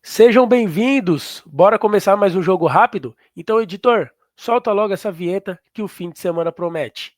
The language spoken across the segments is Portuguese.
Sejam bem-vindos! Bora começar mais um jogo rápido? Então, editor, solta logo essa vinheta que o fim de semana promete.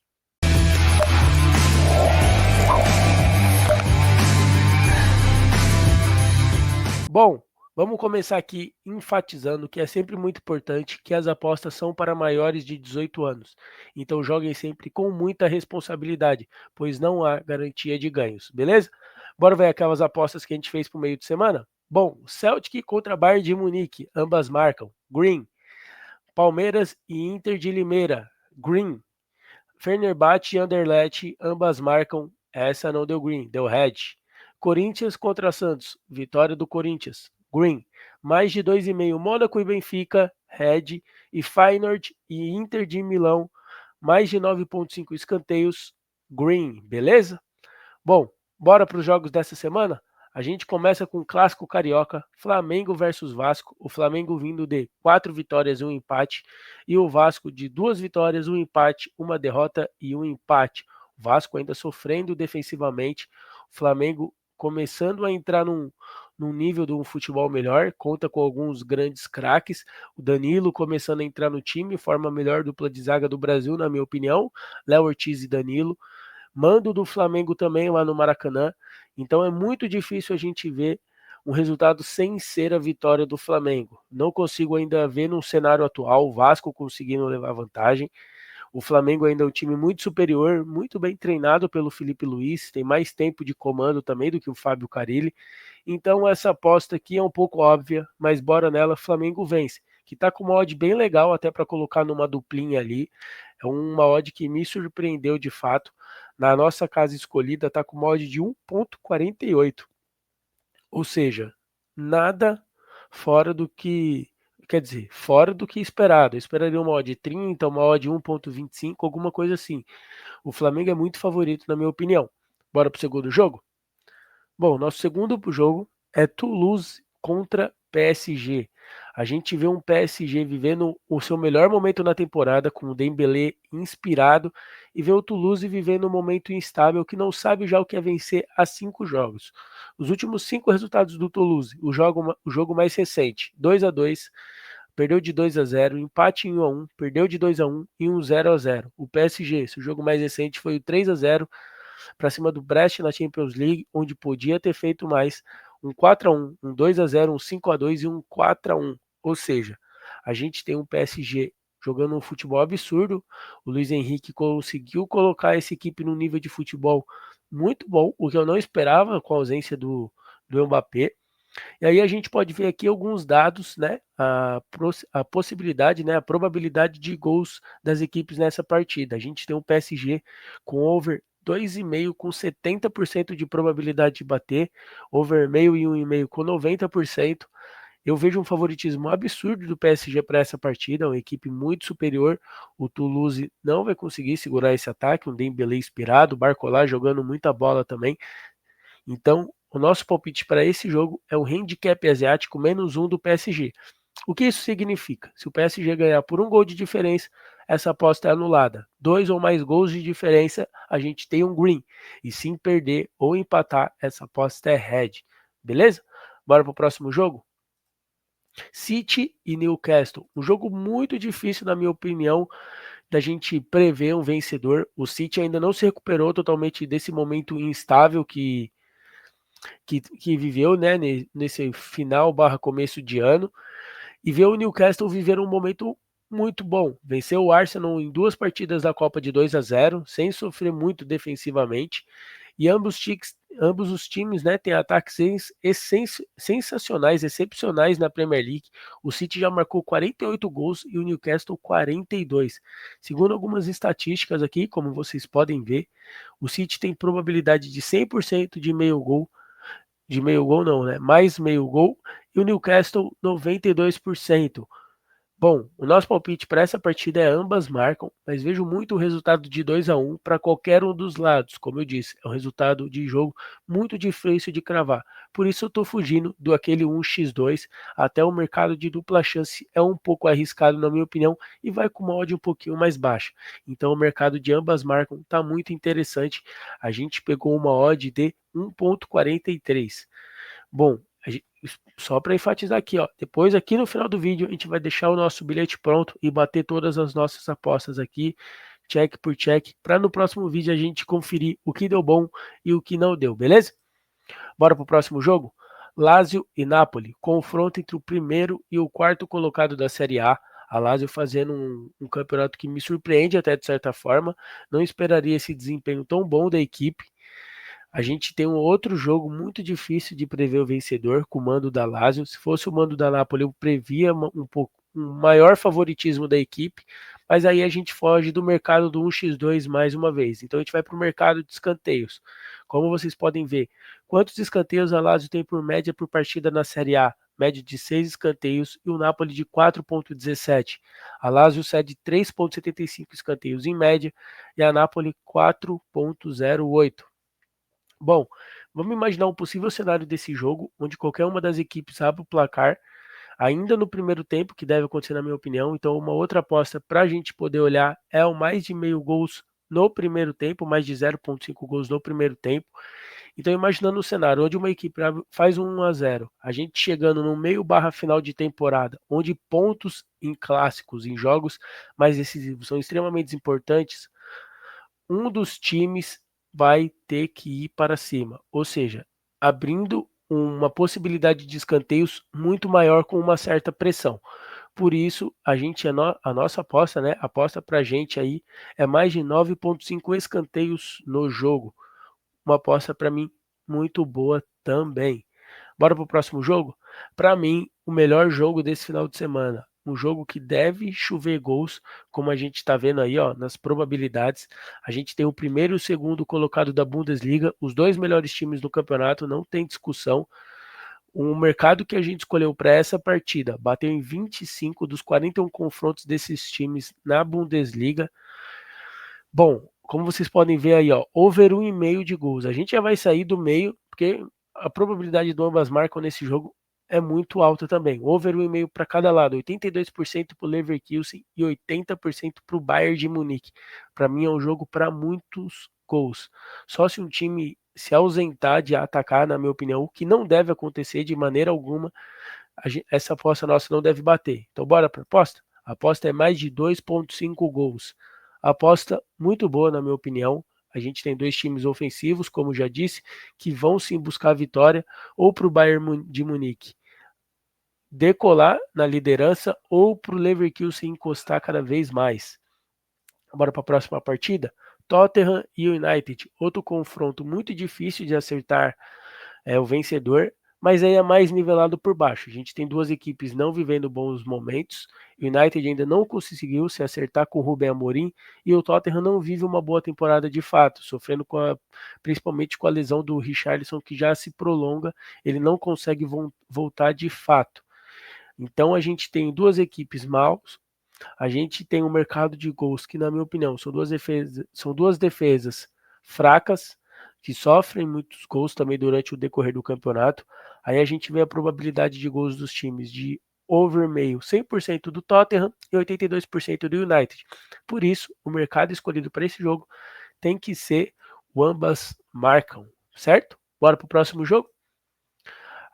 Bom, vamos começar aqui enfatizando que é sempre muito importante que as apostas são para maiores de 18 anos. Então, joguem sempre com muita responsabilidade, pois não há garantia de ganhos, beleza? Bora ver aquelas apostas que a gente fez para o meio de semana? Bom, Celtic contra Bayern de Munique, ambas marcam. Green. Palmeiras e Inter de Limeira, green. Fenerbahçe e Anderlecht, ambas marcam. Essa não deu green, deu red. Corinthians contra Santos, vitória do Corinthians, green. Mais de 2,5 Mônaco e Benfica, red. E Feyenoord e Inter de Milão, mais de 9,5 escanteios, green, beleza? Bom, bora para os jogos dessa semana? A gente começa com o clássico carioca, Flamengo versus Vasco. O Flamengo vindo de 4 vitórias e um empate, e o Vasco de 2 vitórias, um empate, uma derrota e um empate. O Vasco ainda sofrendo defensivamente, o Flamengo começando a entrar num nível de um futebol melhor, conta com alguns grandes craques. O Danilo começando a entrar no time, forma a melhor dupla de zaga do Brasil, na minha opinião. Léo Ortiz e Danilo. Mando do Flamengo também lá no Maracanã. Então é muito difícil a gente ver um resultado sem ser a vitória do Flamengo. Não consigo ainda ver no cenário atual o Vasco conseguindo levar vantagem. O Flamengo ainda é um time muito superior, muito bem treinado pelo Felipe Luiz, tem mais tempo de comando também do que o Fábio Carille. Então essa aposta aqui é um pouco óbvia, mas bora nela, Flamengo vence, que tá com uma odd bem legal até para colocar numa duplinha ali. É uma odd que me surpreendeu de fato. Na nossa casa escolhida tá com uma odd de 1,48. Ou seja, nada fora do que, quer dizer, fora do que esperado. Eu esperaria uma odd de 30, uma odd de 1,25, alguma coisa assim. O Flamengo é muito favorito, na minha opinião. Bora pro segundo jogo? Bom, nosso segundo jogo é Toulouse contra PSG. A gente vê um PSG vivendo o seu melhor momento na temporada, com o Dembélé inspirado, e vê o Toulouse vivendo um momento instável que não sabe já o que é vencer a 5 jogos. Os últimos 5 resultados do Toulouse, o jogo mais recente, 2-2, perdeu de 2-0, empate em 1-1, perdeu de 2-1 e um 0-0. O PSG, esse jogo mais recente foi o 3-0 para cima do Brest na Champions League, onde podia ter feito mais, um 4-1, um 2-0, um 5-2 e um 4-1. Ou seja, a gente tem um PSG jogando um futebol absurdo. O Luiz Henrique conseguiu colocar essa equipe num nível de futebol muito bom, o que eu não esperava com a ausência do Mbappé. E aí a gente pode ver aqui alguns dados, né? A possibilidade, né? A probabilidade de gols das equipes nessa partida. A gente tem um PSG com over 2,5 com 70% de probabilidade de bater, over meio e 1,5 com 90%. Eu vejo um favoritismo absurdo do PSG para essa partida, uma equipe muito superior. O Toulouse não vai conseguir segurar esse ataque, um Dembélé inspirado, o Barcola jogando muita bola também. Então, o nosso palpite para esse jogo é o handicap asiático -1 do PSG. O que isso significa? Se o PSG ganhar por um gol de diferença, essa aposta é anulada. 2 ou mais gols de diferença, a gente tem um green. E se perder ou empatar, essa aposta é red. Beleza? Bora para o próximo jogo? City e Newcastle. Um jogo muito difícil, na minha opinião, da gente prever um vencedor. O City ainda não se recuperou totalmente desse momento instável que viveu, né, nesse final barra começo de ano, e ver o Newcastle viver um momento muito bom. Venceu o Arsenal em 2 partidas da Copa de 2-0, sem sofrer muito defensivamente, e ambos os times, né, têm ataques sensacionais, excepcionais na Premier League. O City já marcou 48 gols e o Newcastle 42. Segundo algumas estatísticas aqui, como vocês podem ver, o City tem probabilidade de 100% de meio gol não, né? Mais meio gol. E o Newcastle 92%. Bom, o nosso palpite para essa partida é ambas marcam, mas vejo muito o resultado de 2-1 para qualquer um dos lados. Como eu disse, é um resultado de jogo muito difícil de cravar. Por isso eu estou fugindo do aquele 1x2. Até o mercado de dupla chance é um pouco arriscado, na minha opinião, e vai com uma odd um pouquinho mais baixa. Então o mercado de ambas marcam está muito interessante. A gente pegou uma odd de 1,43. Bom, só para enfatizar aqui, ó, depois aqui no final do vídeo a gente vai deixar o nosso bilhete pronto e bater todas as nossas apostas aqui, check por check, para no próximo vídeo a gente conferir o que deu bom e o que não deu, beleza? Bora pro próximo jogo? Lazio e Napoli, confronto entre o primeiro e o quarto colocado da Série A. A Lazio fazendo um campeonato que me surpreende até de certa forma. Não esperaria esse desempenho tão bom da equipe. A gente tem um outro jogo muito difícil de prever o vencedor com o mando da Lazio. Se fosse o mando da Napoli, eu previa um pouco um maior favoritismo da equipe, mas aí a gente foge do mercado do 1x2 mais uma vez. Então a gente vai para o mercado de escanteios. Como vocês podem ver, quantos escanteios a Lazio tem por média por partida na Série A? Média de 6 escanteios e o Napoli de 4,17. A Lazio cede 3,75 escanteios em média e a Napoli 4,08. Bom, vamos imaginar um possível cenário desse jogo, onde qualquer uma das equipes abre o placar ainda no primeiro tempo, que deve acontecer na minha opinião. Então, uma outra aposta para a gente poder olhar é o mais de meio gols no primeiro tempo, mais de 0,5 gols no primeiro tempo. Então, imaginando um cenário onde uma equipe faz um 1-0, a gente chegando no meio barra final de temporada, onde pontos em clássicos, em jogos mais decisivos são extremamente importantes, um dos times vai ter que ir para cima, ou seja, abrindo uma possibilidade de escanteios muito maior com uma certa pressão. Por isso, a nossa aposta, né? Aposta para a gente aí é mais de 9,5 escanteios no jogo. Uma aposta para mim muito boa também. Bora pro próximo jogo? Para mim, o melhor jogo desse final de semana. Um jogo que deve chover gols, como a gente está vendo aí, ó, nas probabilidades. A gente tem o primeiro e o segundo colocado da Bundesliga, os dois melhores times do campeonato, não tem discussão. O mercado que a gente escolheu para essa partida bateu em 25 dos 41 confrontos desses times na Bundesliga. Bom, como vocês podem ver aí, ó, over 1,5 de gols. A gente já vai sair do meio, porque a probabilidade de ambas marcam nesse jogo é muito alta também. Over 1,5 para cada lado, 82% para o Leverkusen e 80% para o Bayern de Munique. Para mim é um jogo para muitos gols. Só se um time se ausentar de atacar, na minha opinião, o que não deve acontecer de maneira alguma, essa aposta nossa não deve bater. Então bora para a aposta? A aposta é mais de 2,5 gols. Aposta muito boa, na minha opinião. A gente tem dois times ofensivos, como já disse, que vão sim buscar a vitória, ou para o Bayern de Munique decolar na liderança, ou para o Leverkusen encostar cada vez mais. Bora para a próxima partida? Tottenham e United. Outro confronto muito difícil de acertar o vencedor, mas aí é mais nivelado por baixo. A gente tem duas equipes não vivendo bons momentos. O United ainda não conseguiu se acertar com o Rubem Amorim e o Tottenham não vive uma boa temporada de fato, sofrendo principalmente com a lesão do Richarlison, que já se prolonga, ele não consegue voltar de fato. Então a gente tem duas equipes maus, a gente tem um mercado de gols que, na minha opinião, são duas defesas fracas, que sofrem muitos gols também durante o decorrer do campeonato. Aí a gente vê a probabilidade de gols dos times de over meio 100% do Tottenham e 82% do United. Por isso, o mercado escolhido para esse jogo tem que ser o ambas marcam, certo? Bora para o próximo jogo?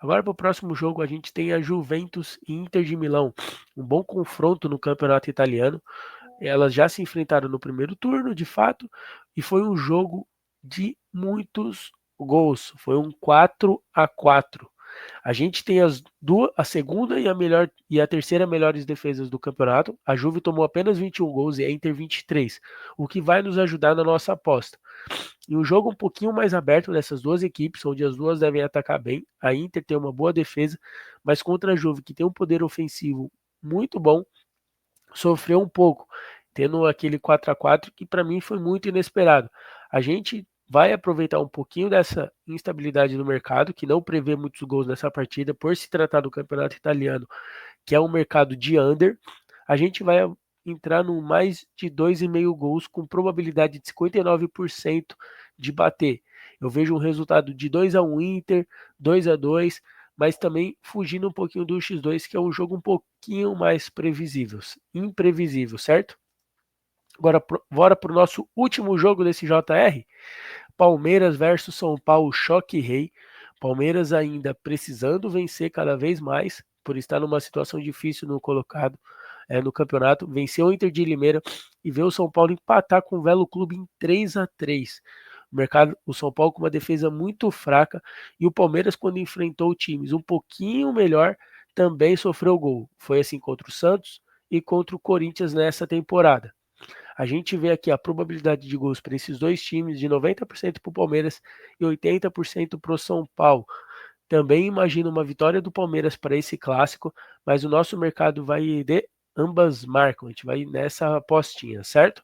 Agora para o próximo jogo a gente tem a Juventus e Inter de Milão. Um bom confronto no campeonato italiano. Elas já se enfrentaram no primeiro turno, de fato, e foi um jogo de muitos gols. Foi um 4-4. A gente tem a segunda e a terceira melhores defesas do campeonato. A Juve tomou apenas 21 gols e a Inter 23, o que vai nos ajudar na nossa aposta. Em um jogo um pouquinho mais aberto dessas duas equipes, onde as duas devem atacar bem, a Inter tem uma boa defesa, mas contra a Juve, que tem um poder ofensivo muito bom, sofreu um pouco, tendo aquele 4-4 que para mim foi muito inesperado. A gente vai aproveitar um pouquinho dessa instabilidade no mercado, que não prevê muitos gols nessa partida, por se tratar do campeonato italiano, que é um mercado de under. A gente vai entrar no mais de 2,5 gols com probabilidade de 59% de bater. Eu vejo um resultado de 2-1 Inter, 2-2, mas também fugindo um pouquinho do X2, que é um jogo um pouquinho mais imprevisível, certo? Agora, bora para o nosso último jogo desse JR. Palmeiras versus São Paulo, choque rei. Palmeiras ainda precisando vencer cada vez mais, por estar numa situação difícil no colocado, no campeonato, venceu o Inter de Limeira e ver o São Paulo empatar com o Velo Clube em 3-3. O São Paulo com uma defesa muito fraca e o Palmeiras, quando enfrentou times um pouquinho melhor, também sofreu gol. Foi assim contra o Santos e contra o Corinthians nessa temporada. A gente vê aqui a probabilidade de gols para esses dois times de 90% para o Palmeiras e 80% para o São Paulo. Também imagino uma vitória do Palmeiras para esse clássico, mas o nosso mercado vai de ambas marcam, a gente vai nessa apostinha, certo?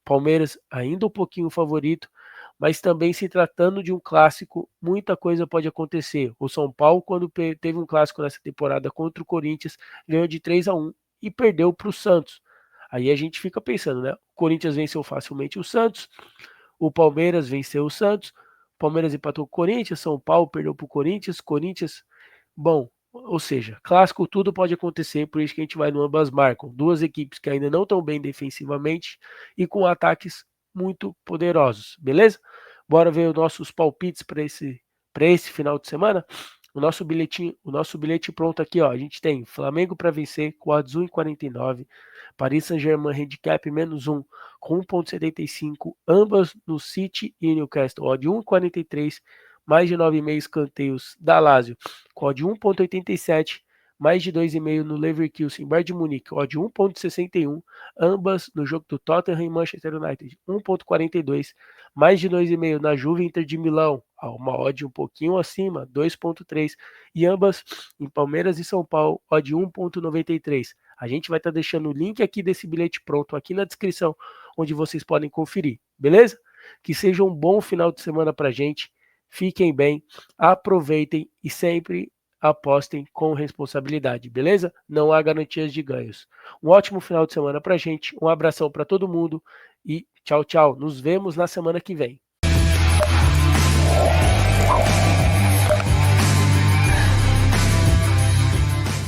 Palmeiras ainda um pouquinho favorito, mas também se tratando de um clássico, muita coisa pode acontecer. O São Paulo, quando teve um clássico nessa temporada contra o Corinthians, ganhou de 3-1 e perdeu para o Santos. Aí a gente fica pensando, né? O Corinthians venceu facilmente o Santos, o Palmeiras venceu o Santos, o Palmeiras empatou com o Corinthians, São Paulo perdeu para o Corinthians, bom, ou seja, clássico tudo pode acontecer, por isso que a gente vai no ambas marcam. Duas equipes que ainda não estão bem defensivamente e com ataques muito poderosos, beleza? Bora ver os nossos palpites para esse final de semana? O nosso bilhete pronto aqui, ó. A gente tem Flamengo para vencer com odds 1,49, Paris Saint-Germain handicap -1 com 1,75, ambas no City e Newcastle, odd 1,43, mais de 9,5 escanteios da Lazio, com odd 1,87, mais de 2,5 no Leverkusen, Bayern de Munique, odd 1,61, ambas no jogo do Tottenham e Manchester United, 1,42, mais de 2,5 na Juve Inter de Milão, uma odd um pouquinho acima, 2,3, e ambas em Palmeiras e São Paulo, odd 1,93. A gente vai estar deixando o link aqui desse bilhete pronto aqui na descrição, onde vocês podem conferir, beleza? Que seja um bom final de semana pra gente. Fiquem bem, aproveitem e sempre apostem com responsabilidade, beleza? Não há garantias de ganhos. Um ótimo final de semana pra gente, um abração para todo mundo e tchau, tchau. Nos vemos na semana que vem.